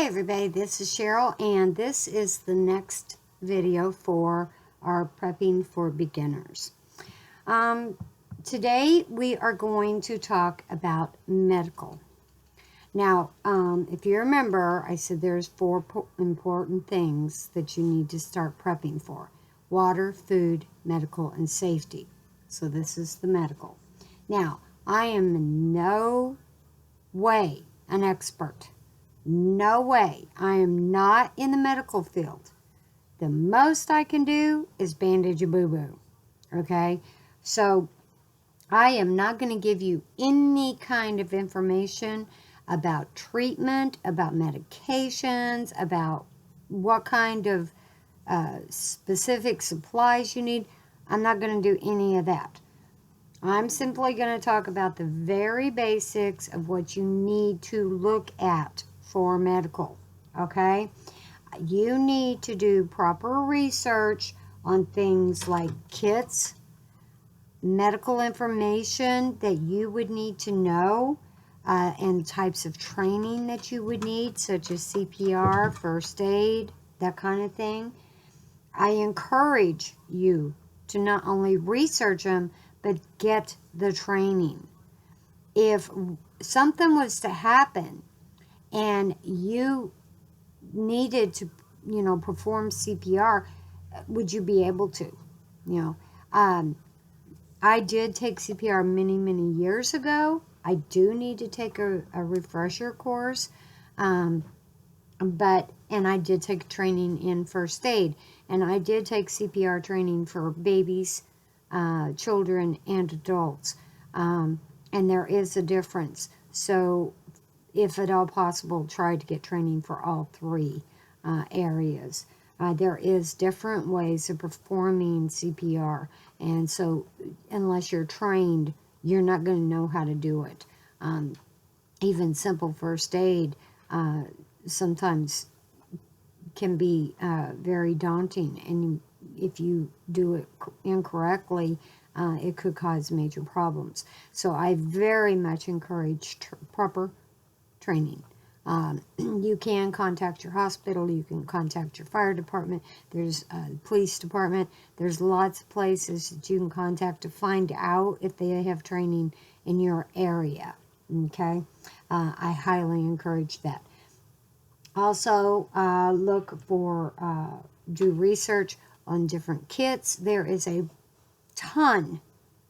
Hi everybody, this is Cheryl, and this is the next video for our Prepping for Beginners. Today we are going to talk about medical. Now, if you remember, I said there's four important things that you need to start prepping for. Water, food, medical, and safety. So this is the medical. Now, I am in no way an expert. No way. I am not in the medical field. The most I can do is bandage a boo-boo. Okay? So, I am not going to give you any kind of information about treatment, about medications, about what kind of specific supplies you need. I'm not going to do any of that. I'm simply going to talk about the very basics of what you need to look at for medical, okay? You need to do proper research on things like kits, medical information that you would need to know, and types of training that you would need, such as CPR, first aid, that kind of thing. I encourage you to not only research them, but get the training. If something was to happen and you needed to, perform CPR, would you be able to? I did take CPR many, many years ago. I do need to take a refresher course, and I did take training in first aid, and I did take CPR training for babies, children, and adults, and there is a difference. So, if at all possible, try to get training for all three areas. There is different ways of performing CPR, and so unless you're trained, you're not going to know how to do it. Even simple first aid sometimes can be very daunting, and if you do it incorrectly, it could cause major problems. So I very much encourage proper training. You can contact your hospital, you can contact your fire department, there's a police department, there's lots of places that you can contact to find out if they have training in your area, okay? I highly encourage that. Also, do research on different kits. There is a ton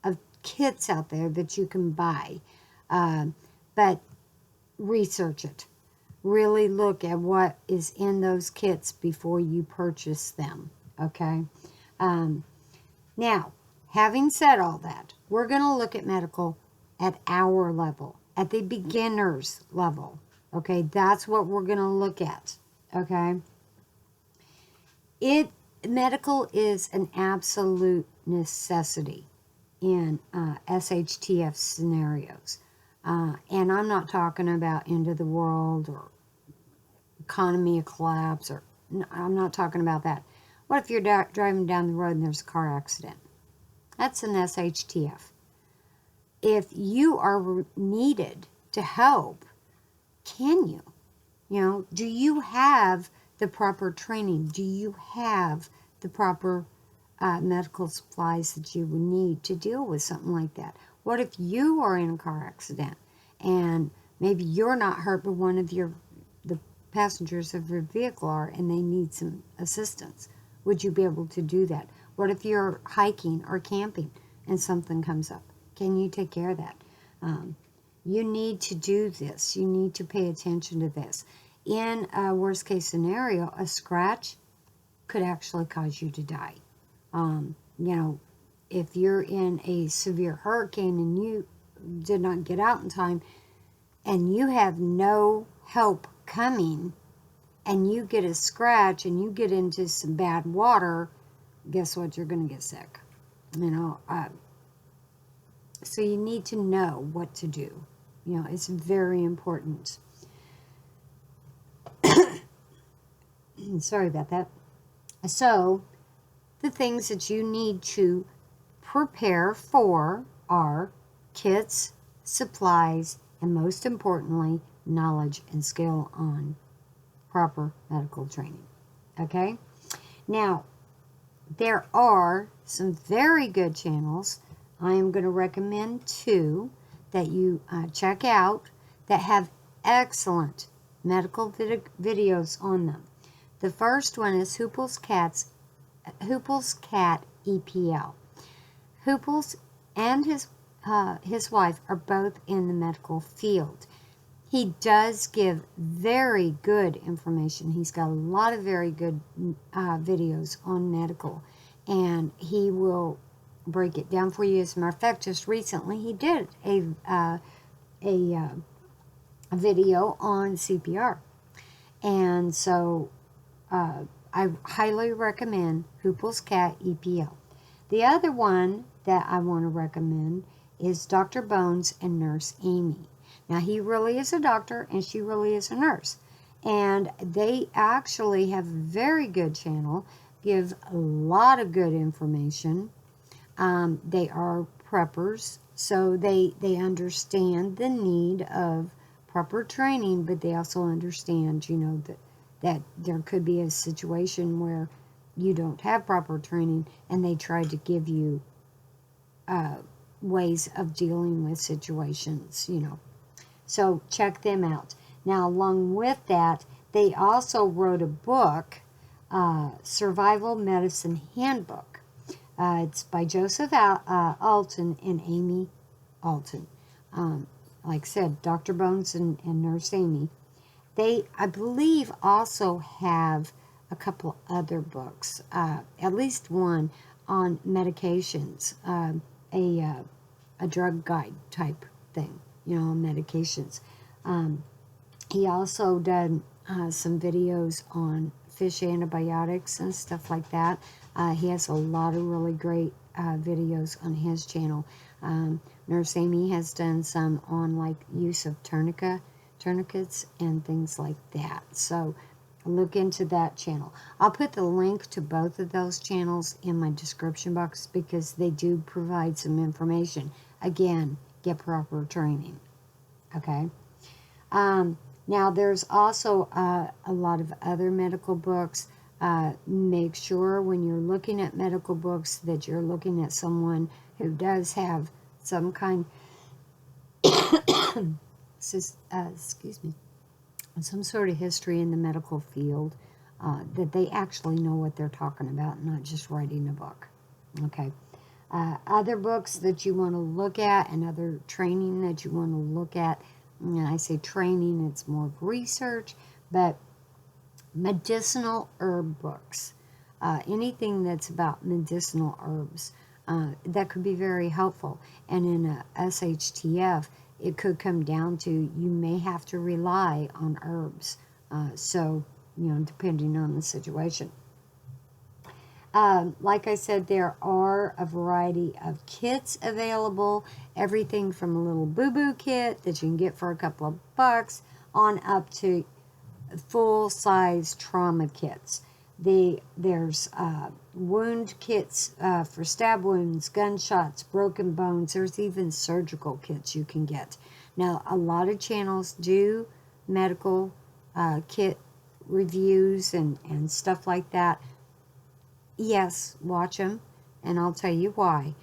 of kits out there that you can buy, but research it. Really look at what is in those kits before you purchase them, okay? Now, having said all that, we're going to look at medical at our level, at the beginner's level, okay? That's what we're going to look at, okay? Medical is an absolute necessity in SHTF scenarios. And I'm not talking about end of the world or economy collapse, or I'm not talking about that. What if you're driving down the road and there's a car accident? That's an SHTF. If you are needed to help, can you? Do you have the proper training? Do you have the proper medical supplies that you would need to deal with something like that? What if you are in a car accident and maybe you're not hurt, but one of the passengers of your vehicle are, and they need some assistance? Would you be able to do that? What if you're hiking or camping and something comes up? Can you take care of that? You need to do this. You need to pay attention to this. In a worst case scenario, a scratch could actually cause you to die. If you're in a severe hurricane and you did not get out in time and you have no help coming and you get a scratch and you get into some bad water, guess what? You're going to get sick. So you need to know what to do. It's very important. Sorry about that. So the things that you need to prepare for are kits, supplies, and most importantly, knowledge and skill on proper medical training. Okay? Now, there are some very good channels. I am going to recommend 2 that you check out that have excellent medical videos on them. The first one is Huples Cat EPL. Huples and his wife are both in the medical field. He does give very good information. He's got a lot of very good videos on medical, and he will break it down for you. As a matter of fact, just recently he did a video on CPR, and so I highly recommend Huples Cat EPL. The other one that I want to recommend is DrBones and NurseAmy. Now, he really is a doctor, and she really is a nurse. And they actually have a very good channel, give a lot of good information. They are preppers, so they understand the need of proper training, but they also understand, you know, that there could be a situation where you don't have proper training, and they try to give you ways of dealing with situations, you know. So check them out. Now, along with that, they also wrote a book, Survival Medicine Handbook. It's by Joseph Alton and Amy Alton. Like I said, DrBones and NurseAmy. They, I believe, also have a couple other books, at least one on medications, a drug guide type thing, you know, medications. He also done some videos on fish antibiotics and stuff like that. He has a lot of really great videos on his channel. NurseAmy has done some on like use of tourniquets and things like that. So look into that channel. I'll put the link to both of those channels in my description box because they do provide some information. Again, get proper training. Okay. Now, there's also a lot of other medical books. Make sure when you're looking at medical books that you're looking at someone who does have some kind excuse me, some sort of history in the medical field, that they actually know what they're talking about, not just writing a book. Okay. Other books that you want to look at and other training that you want to look at, and I say training, it's more of research, but medicinal herb books, anything that's about medicinal herbs, that could be very helpful. And in a SHTF, it could come down to you may have to rely on herbs. So, you know, depending on the situation. Like I said, there are a variety of kits available. Everything from a little boo-boo kit that you can get for a couple of bucks on up to full-size trauma kits. There's wound kits for stab wounds, gunshots, broken bones. There's even surgical kits you can get. Now, a lot of channels do medical kit reviews and stuff like that. Yes, watch them, and I'll tell you why.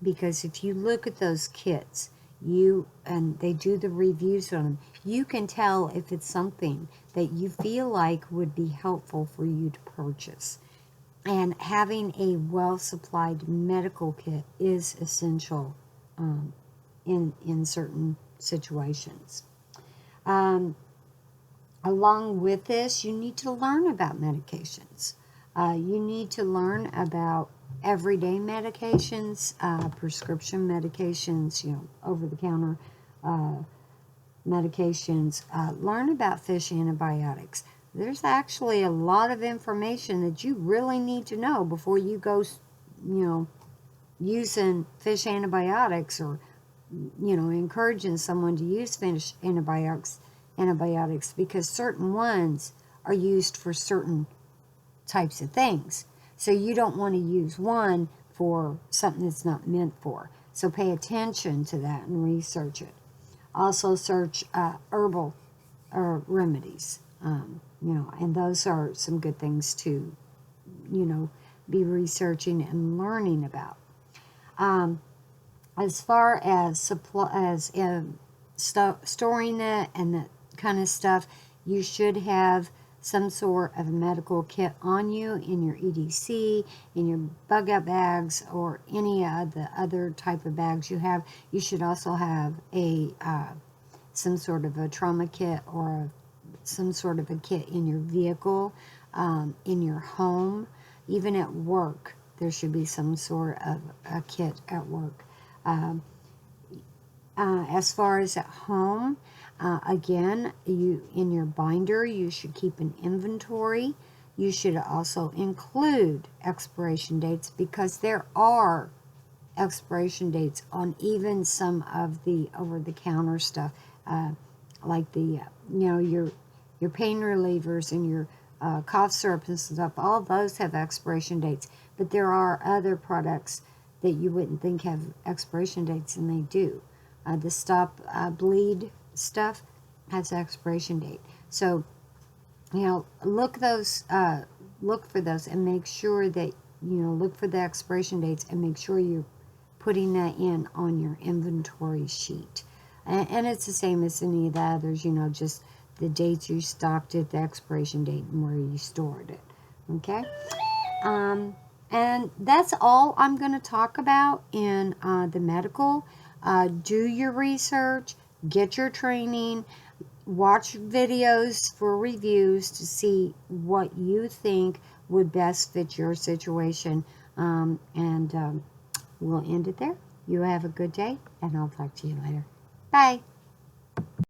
Because if you look at those kits, and they do the reviews on them, you can tell if it's something that you feel like would be helpful for you to purchase. And having a well-supplied medical kit is essential in certain situations. Along with this, you need to learn about medications. You need to learn about everyday medications, prescription medications, you know, over-the-counter medications. Learn about fish antibiotics. There's actually a lot of information that you really need to know before you go, you know, using fish antibiotics or, you know, encouraging someone to use fish antibiotics, because certain ones are used for certain types of things. So you don't want to use one for something that's not meant for. So pay attention to that and research it. Also search herbal remedies. You know, and those are some good things to, you know, be researching and learning about. As far as storing it and that kind of stuff, you should have some sort of medical kit on you in your EDC, in your bug out bags, or any of the other type of bags you have. You should also have a some sort of a trauma kit or some sort of a kit in your vehicle, in your home, even at work. There should be some sort of a kit at work. As far as at home, again, in your binder, you should keep an inventory. You should also include expiration dates, because there are expiration dates on even some of the over-the-counter stuff, like the you know, your pain relievers and your cough syrup and stuff. All those have expiration dates, but there are other products that you wouldn't think have expiration dates, and they do. The stop bleed stuff has expiration date. So, you know, look for those and make sure that, you know, look for the expiration dates and make sure you're putting that in on your inventory sheet. And it's the same as any of the others, you know, just the dates you stocked it, the expiration date, and where you stored it. Okay? And that's all I'm going to talk about in the medical. Do your research, get your training, watch videos for reviews to see what you think would best fit your situation. We'll end it there. You have a good day, and I'll talk to you later. Bye.